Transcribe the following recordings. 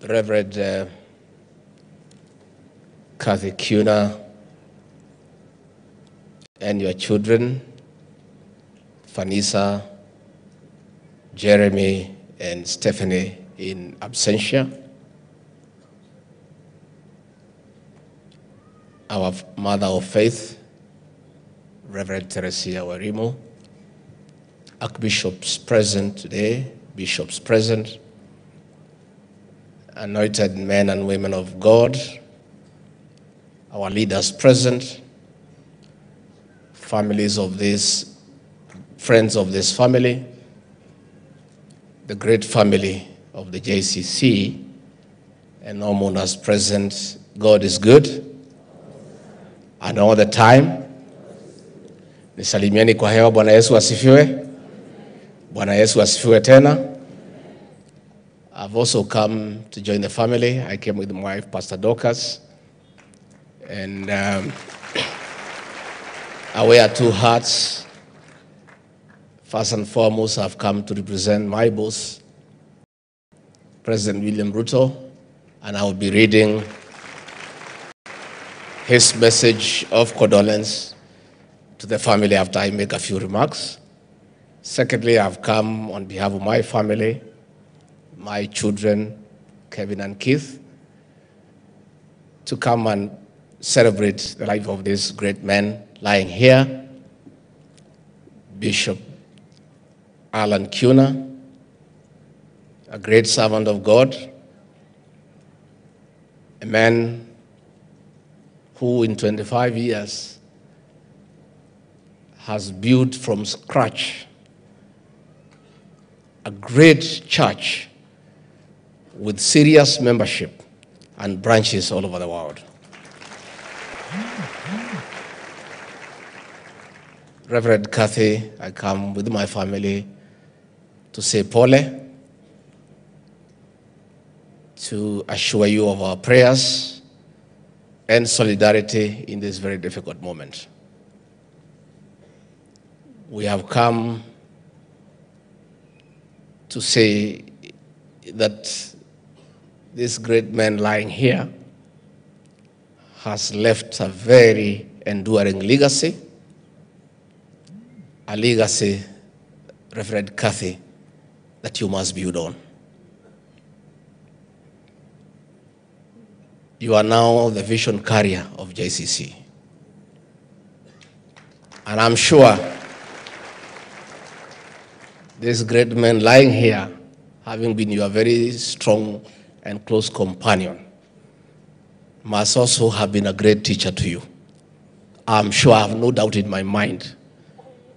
Reverend Kiuna and your children, Vanessa, Jeremy, and Stephanie in absentia. Our Mother of Faith, Reverend Teresia Warimo, Archbishops present today, bishops present, anointed men and women of God, our leaders present, families of this, friends of this family, the great family of the JCC, and all mourners present. God is good, and all the time. Nisalimieni kwa hewa. Bwana Yesu asifiwe. Bwana Yesu asifiwe tena. I've also come to join the family. I came with my wife, Pastor Dorcas, and I wear two hats. First and foremost, I've come to represent my boss, President William Ruto, and I will be reading his message of condolence to the family after I make a few remarks. Secondly, I've come on behalf of my family, my children, Kevin and Keith, to come and celebrate the life of this great man lying here, Bishop Allan Kiuna, a great servant of God, a man who in 25 years has built from scratch a great church with serious membership and branches all over the world. Reverend Kathy, I come with my family to say pole, to assure you of our prayers and solidarity in this very difficult moment. We have come to say that this great man lying here has left a very enduring legacy, a legacy, Reverend Kathy, that you must build on. You are now the vision carrier of JCC. And I'm sure this great man lying here, having been your very strong and close companion, must also have been a great teacher to you. I'm sure, I have no doubt in my mind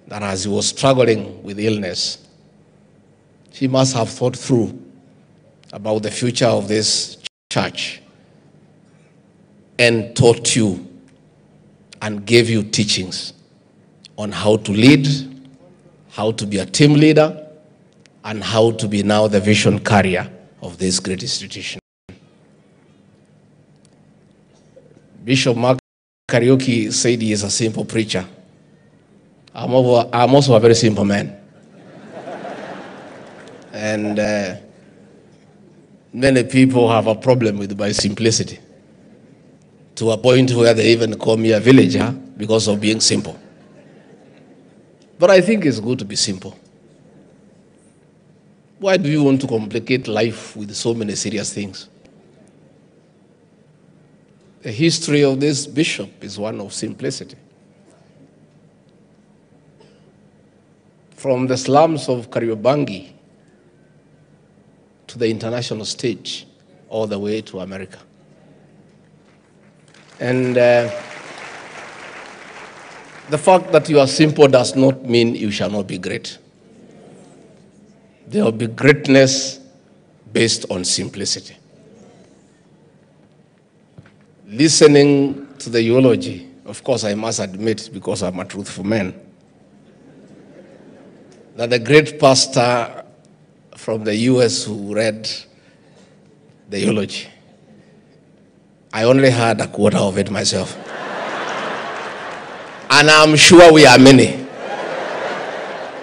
that as he was struggling with illness, he must have thought through about the future of this church and taught you and gave you teachings on how to lead, how to be a team leader, and how to be now the vision carrier of this great institution. Bishop Mark Kariuki said he is a simple preacher. I'm also a very simple man. And many people have a problem with my simplicity, to a point where they even call me a villager because of being simple. But I think it's good to be simple. Why do you want to complicate life with so many serious things? The history of this bishop is one of simplicity. From the slums of Kariobangi to the international stage, all the way to America. And the fact that you are simple does not mean you shall not be great. There will be greatness based on simplicity. Listening to the eulogy, of course I must admit, because I'm a truthful man, that the great pastor from the US who read the eulogy, I only heard a quarter of it myself. And I'm sure we are many.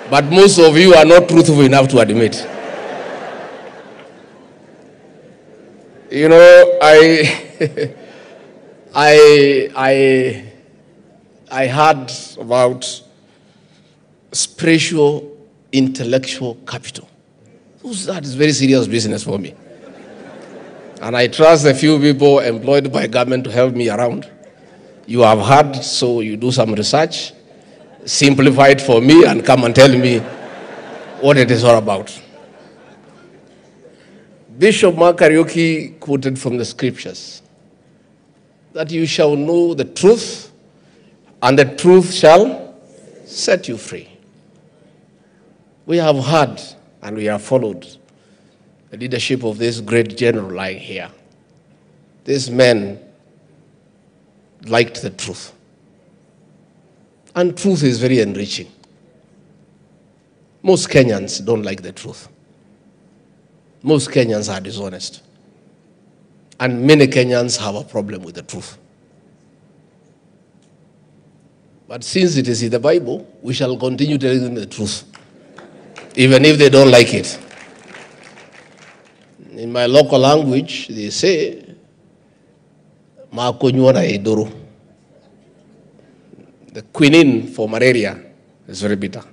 But most of you are not truthful enough to admit. You know, I heard about spiritual intellectual capital. That is very serious business for me. And I trust a few people employed by government to help me around. You have heard, so you do some research, simplify it for me, and come and tell me what it is all about. Bishop Mark Kariuki quoted from the scriptures that you shall know the truth, and the truth shall set you free. We have heard and we have followed the leadership of this great general lying here. This man liked the truth. And truth is very enriching. Most Kenyans don't like the truth. Most Kenyans are dishonest. And many Kenyans have a problem with the truth. But since it is in the Bible, we shall continue telling them the truth, even if they don't like it. In my local language, they say, "Makonyuana edoro." The quinine for malaria is very bitter.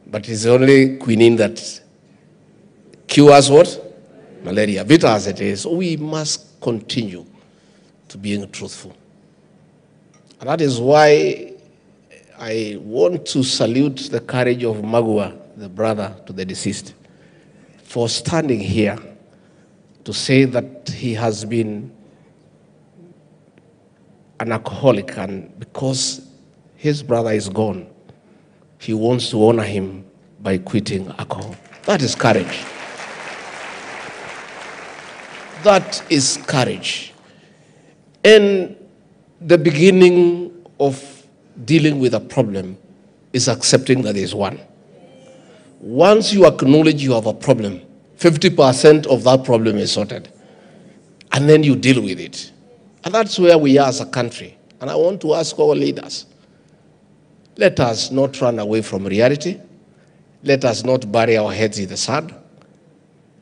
But it's the only quinine that cures what? Malaria. Bitter as it is, we must continue to being truthful. And that is why I want to salute the courage of Magua, the brother to the deceased, for standing here to say that he has been an alcoholic, and because his brother is gone, he wants to honor him by quitting alcohol. That is courage. That is courage. And the beginning of dealing with a problem is accepting that there is one. Once you acknowledge you have a problem, 50% of that problem is sorted. And then you deal with it. And that's where we are as a country. And I want to ask our leaders, let us not run away from reality. Let us not bury our heads in the sand.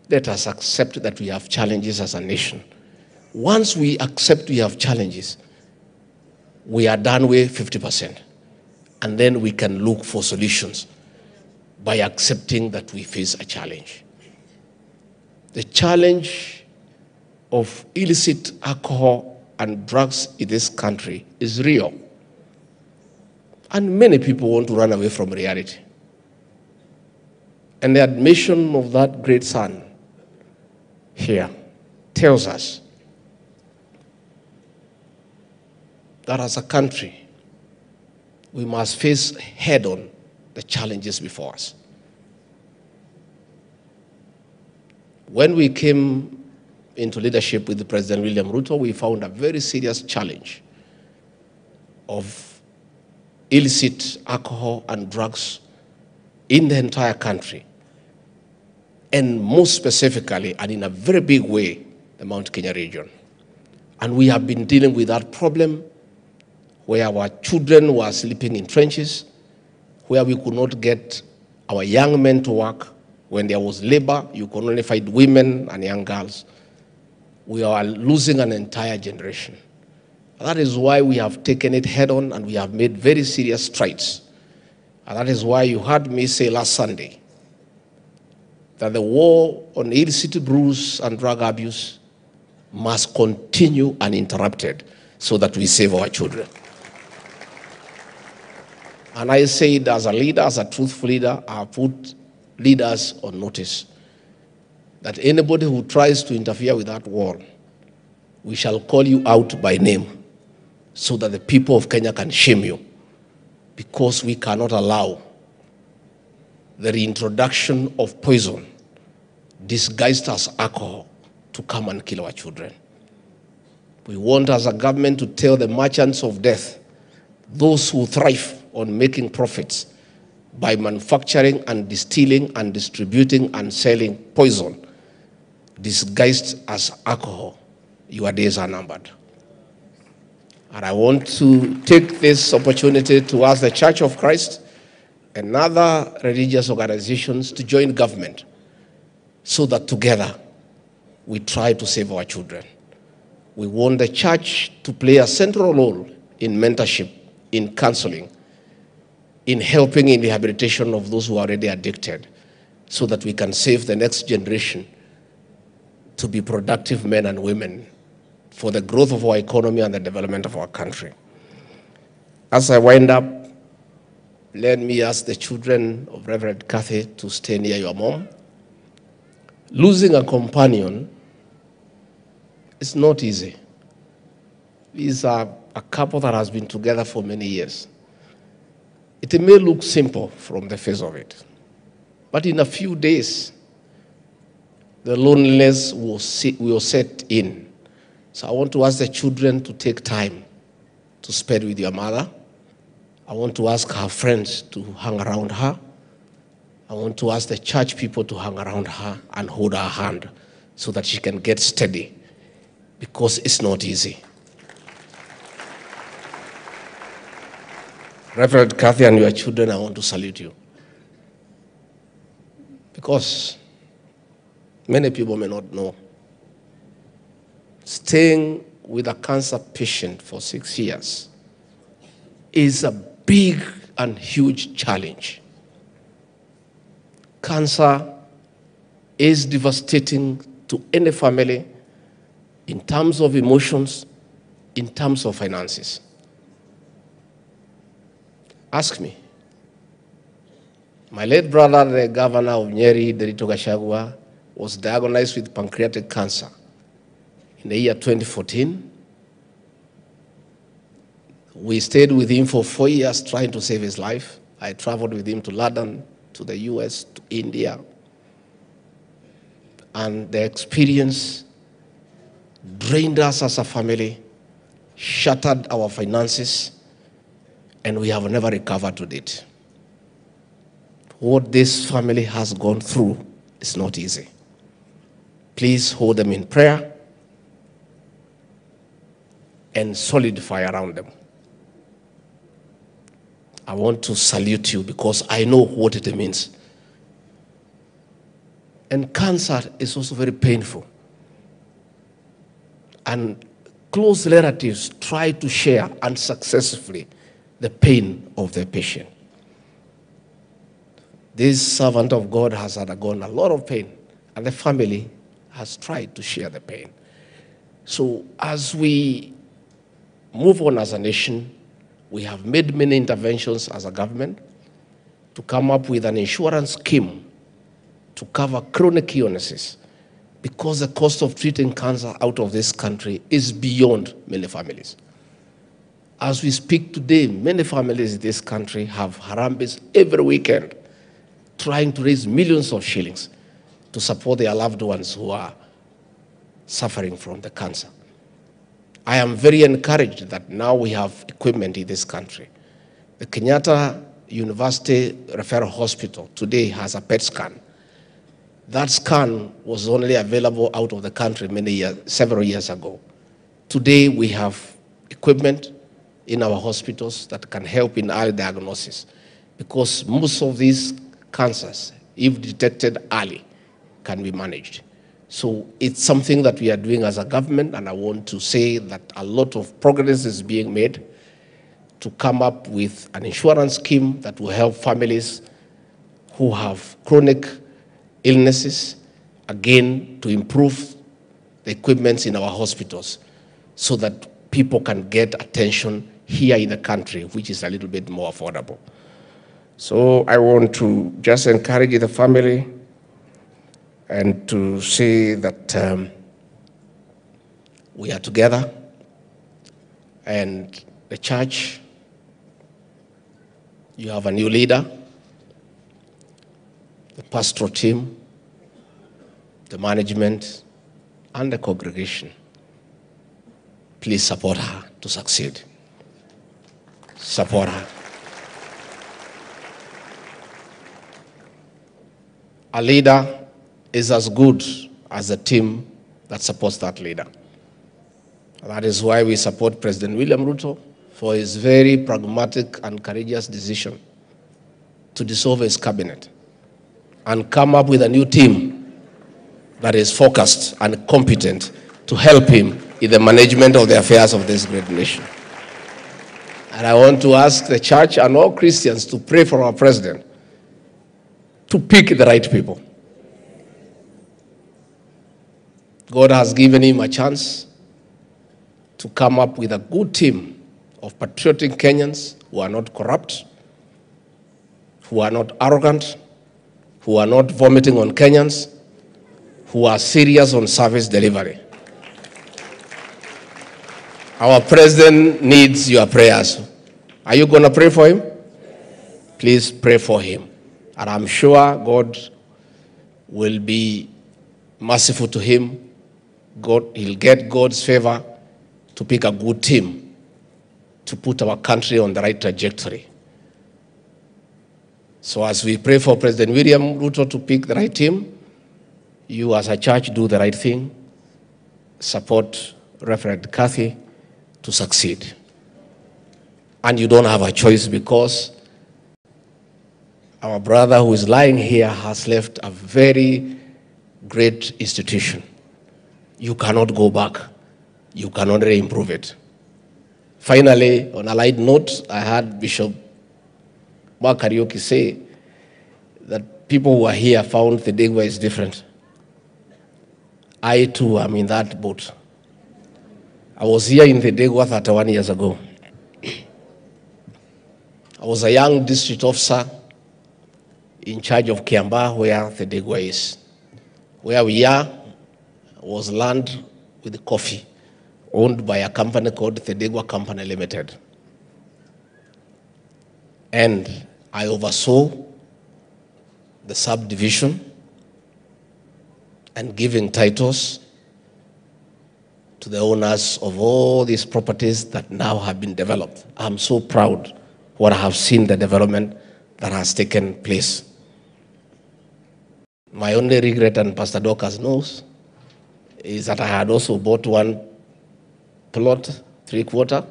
Let us accept that we have challenges as a nation. Once we accept we have challenges, we are done with 50%. And then we can look for solutions by accepting that we face a challenge. The challenge of illicit alcohol and drugs in this country is real. And many people want to run away from reality. And the admission of that great son here tells us that as a country, we must face head-on the challenges before us. When we came into leadership with President William Ruto, we found a very serious challenge of illicit alcohol and drugs in the entire country, and most specifically, and in a very big way, the Mount Kenya region. And we have been dealing with that problem where our children were sleeping in trenches, where we could not get our young men to work. When there was labor, you could only find women and young girls. We are losing an entire generation. That is why we have taken it head on, and we have made very serious strides. And that is why you heard me say last Sunday that the war on illicit brews and drug abuse must continue uninterrupted so that we save our children. And I said, as a leader, as a truthful leader, I put leaders on notice that anybody who tries to interfere with that war, we shall call you out by name so that the people of Kenya can shame you, because we cannot allow the reintroduction of poison disguised as alcohol to come and kill our children. We want as a government to tell the merchants of death, those who thrive on making profits by manufacturing and distilling and distributing and selling poison disguised as alcohol, your days are numbered. And I want to take this opportunity to ask the Church of Christ and other religious organizations to join government so that together we try to save our children. We want the church to play a central role in mentorship, in counseling, in helping in rehabilitation of those who are already addicted, so that we can save the next generation to be productive men and women for the growth of our economy and the development of our country. As I wind up, let me ask the children of Reverend Kathy to stay near your mom. Losing a companion is not easy. These are a couple that has been together for many years. It may look simple from the face of it, but in a few days, the loneliness will set in. So I want to ask the children to take time to spend with your mother. I want to ask her friends to hang around her. I want to ask the church people to hang around her and hold her hand so that she can get steady, because it's not easy. Reverend Kathy and your children, I want to salute you, because many people may not know. Staying with a cancer patient for 6 years is a big and huge challenge. Cancer is devastating to any family in terms of emotions, in terms of finances. Ask me. My late brother, the governor of Nyeri, Gachagua'S, was diagnosed with pancreatic cancer in the year 2014. We stayed with him for 4 years trying to save his life. I traveled with him to London, to the US, to India. And the experience drained us as a family, shattered our finances, and we have never recovered to date. What this family has gone through is not easy. Please hold them in prayer and solidify around them. I want to salute you because I know what it means. And cancer is also very painful. And close relatives try to share unsuccessfully the pain of the patient. This servant of God has undergone a lot of pain, and the family has tried to share the pain. So as we move on as a nation, we have made many interventions as a government to come up with an insurance scheme to cover chronic illnesses, because the cost of treating cancer out of this country is beyond many families. As we speak today, many families in this country have harambes every weekend trying to raise millions of shillings to support their loved ones who are suffering from the cancer. I am very encouraged that now we have equipment in this country. The Kenyatta University Referral Hospital today has a PET scan. That scan was only available out of the country several years ago. Today we have equipment in our hospitals that can help in early diagnosis, because most of these cancers, if detected early, can be managed. So it's something that we are doing as a government, and I want to say that a lot of progress is being made to come up with an insurance scheme that will help families who have chronic illnesses, again, to improve the equipment in our hospitals so that people can get attention here in the country, which is a little bit more affordable. So I want to just encourage the family and to say that we are together, and the church, you have a new leader, the pastoral team, the management, and the congregation. Please support her to succeed. Support her. A leader is as good as the team that supports that leader. That is why we support President William Ruto for his very pragmatic and courageous decision to dissolve his cabinet and come up with a new team that is focused and competent to help him in the management of the affairs of this great nation. And I want to ask the church and all Christians to pray for our president to pick the right people. God has given him a chance to come up with a good team of patriotic Kenyans who are not corrupt, who are not arrogant, who are not vomiting on Kenyans, who are serious on service delivery. Our president needs your prayers. Are you going to pray for him? Please pray for him. And I'm sure God will be merciful to him. He'll get God's favor to pick a good team to put our country on the right trajectory. So as we pray for President William Ruto to pick the right team, you as a church do the right thing. Support Reverend Kathy to succeed. And you don't have a choice, because our brother who is lying here has left a very great institution. You cannot go back. You can only improve it. Finally, on a light note, I heard Bishop Karaoke say that people who are here found the Gachagua'S different. I too am in that boat. I was here in the Gachagua'S 31 years ago. I was a young district officer in charge of Kiamba, where the Gachagua'S is. Where we are was land with coffee, owned by a company called the Gachagua'S Company Limited. And I oversaw the subdivision and giving titles to the owners of all these properties that now have been developed. I'm so proud what I have seen, the development that has taken place. My only regret, and Pastor Dorcas knows, is that I had also bought one plot, 3/4,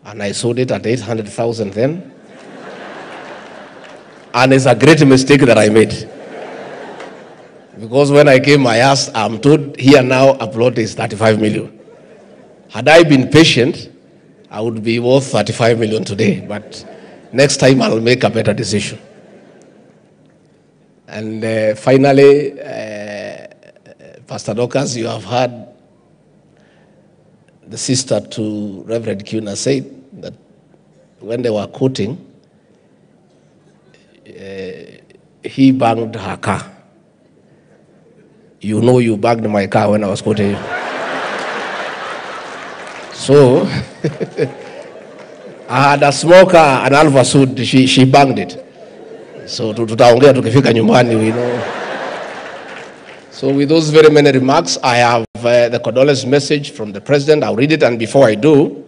and I sold it at 800,000 then. And it's a great mistake that I made. Because when I came, I asked, I'm told here now a plot is 35 million. Had I been patient, I would be worth 35 million today. But next time I'll make a better decision. And finally, Pastor Dorcas, you have heard the sister to Reverend Kiuna say that when they were quoting, he banged her car. You know you banged my car when I was quoting you. So, I had a small car, an Alpha suit, she banged it. So, tutaongea tukifika nyumbani, we know. So, with those very many remarks, I have the condolence message from the President. I'll read it, and before I do,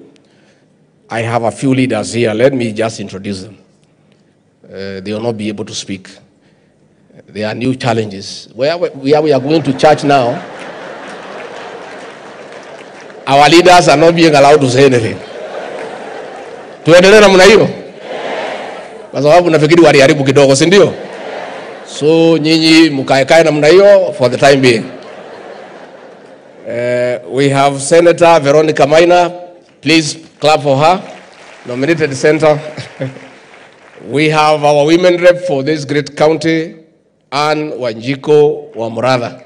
I have a few leaders here. Let me just introduce them. They will not be able to speak. There are new challenges. Where we are going to church now, our leaders are not being allowed to say anything. Tuendelee namna hiyo? Kwa sababu nafikiri waliharibu kidogo, si ndio? So nyinyi mkaekae namna hiyo for the time being. We have Senator Veronica Maina. Please clap for her. Nominated Senator. We have our women rep for this great county, Ann Wanjiko Wamuratha.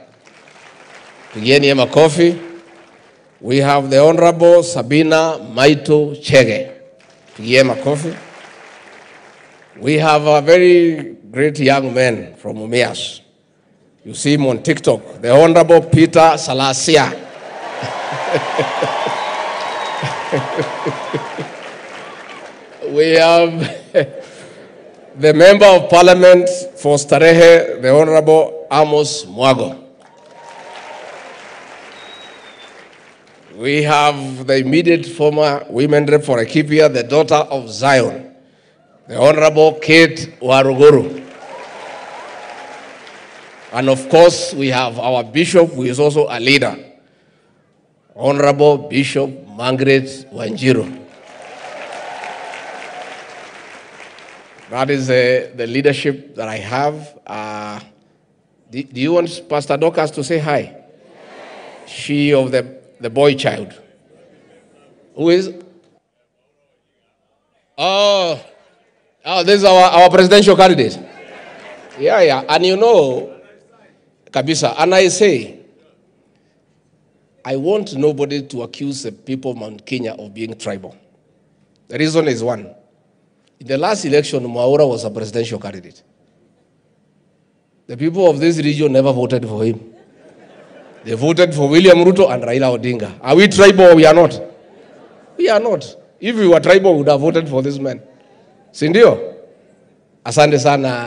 Pigieni ya makofi. We have the Honorable Sabina Maito Chege. Pigieni makofi. We have a very great young man from Umias. You see him on TikTok, the Honorable Peter Salasia. We have the Member of Parliament for Starehe, the Honorable Amos Mwago. We have the immediate former women rep for Laikipia, the daughter of Zion, the Honorable Kate Waruguru. And of course, we have our bishop, who is also a leader, Honorable Bishop Margaret Wanjiru. That is the leadership that I have. Do you want Pastor Dorcas to say hi? Yes. She of the boy child. Who is? Oh, this is our presidential candidate. Yeah. And you know, Kabisa, and I say, I want nobody to accuse the people of Mount Kenya of being tribal. The reason is one. In the last election, Mwaura was a presidential candidate. The people of this region never voted for him. They voted for William Ruto and Raila Odinga. Are we tribal or we are not? We are not. If we were tribal, we would have voted for this man. Sindio? Asante sana.